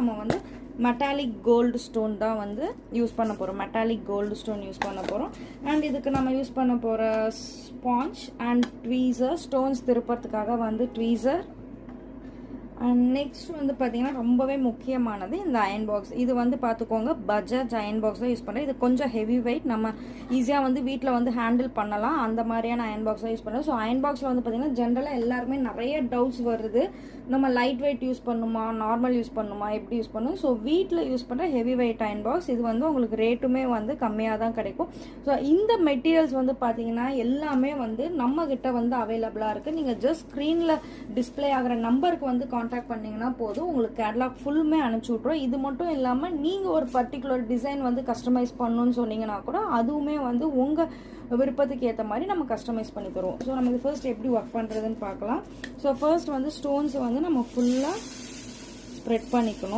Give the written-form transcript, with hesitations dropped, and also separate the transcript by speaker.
Speaker 1: நம்ம வந்து metallic gold stone தான் வந்து யூஸ் பண்ண போகிறோம். மெட்டாலிக் கோல்டு ஸ்டோன் யூஸ் பண்ண போகிறோம். அண்ட் இதுக்கு நம்ம யூஸ் பண்ண போகிற ஸ்பாஞ்ச் அண்ட் ட்வீசர், ஸ்டோன்ஸ் திருப்பறதுக்காக வந்து ட்வீசர். அண்ட் நெக்ஸ்ட் வந்து பார்த்தீங்கன்னா ரொம்பவே முக்கியமானது இந்த அயன் பாக்ஸ். இது வந்து பார்த்துக்கோங்க, பஜாஜ் அயன் பாக்ஸ் தான் யூஸ் பண்ணுறேன். இது கொஞ்சம் ஹெவி வெயிட், நம்ம ஈஸியாக வந்து வீட்டில் வந்து ஹேண்டில் பண்ணலாம், அந்த மாதிரியான அயன் பாக்ஸ் தான் யூஸ் பண்ணுறேன். ஸோ அயன் பாக்ஸில் வந்து பார்த்தீங்கன்னா ஜென்ரலாக எல்லாருமே நிறைய டவுட்ஸ் வருது, நம்ம லைட் வெயிட் யூஸ் பண்ணுமா, நார்மல் யூஸ் பண்ணுமா, எப்படி யூஸ் பண்ணணும். ஸோ வீட்டில் யூஸ் பண்ணுற ஹெவி வெயிட் அயன் பாக்ஸ். இது வந்து உங்களுக்கு ரேட்டுமே வந்து கம்மியாக தான் கிடைக்கும். ஸோ இந்த மெட்டீரியல்ஸ் வந்து பார்த்தீங்கன்னா எல்லாமே வந்து நம்ம கிட்ட வந்து அவைலபிளாக இருக்குது. நீங்கள் ஜஸ்ட் ஸ்க்ரீனில் டிஸ்பிளே ஆகிற நம்பருக்கு வந்து கான்டாக்ட் பண்ணிங்கன்னா போதும், உங்களுக்கு கேட்லாக் ஃபுல்லுமே அனுப்பிச்சி விட்ருவோம். இது மட்டும் இல்லாமல் நீங்கள் ஒரு பர்டிகுலர் டிசைன் வந்து கஸ்டமைஸ் பண்ணணும்னு சொன்னீங்கன்னா கூட அதுவுமே வந்து உங்கள் விருப்பத்துக்கு ஏற்ற மாதிரி நம்ம கஸ்டமைஸ் பண்ணி தருவோம். ஸோ நமக்கு ஃபர்ஸ்ட் எப்படி ஒர்க் பண்ணுறதுன்னு பார்க்கலாம். ஸோ ஃபர்ஸ்ட் வந்து ஸ்டோன்ஸை வந்து நம்ம ஃபுல்லாக ஸ்ப்ரெட் பண்ணிக்கணும்.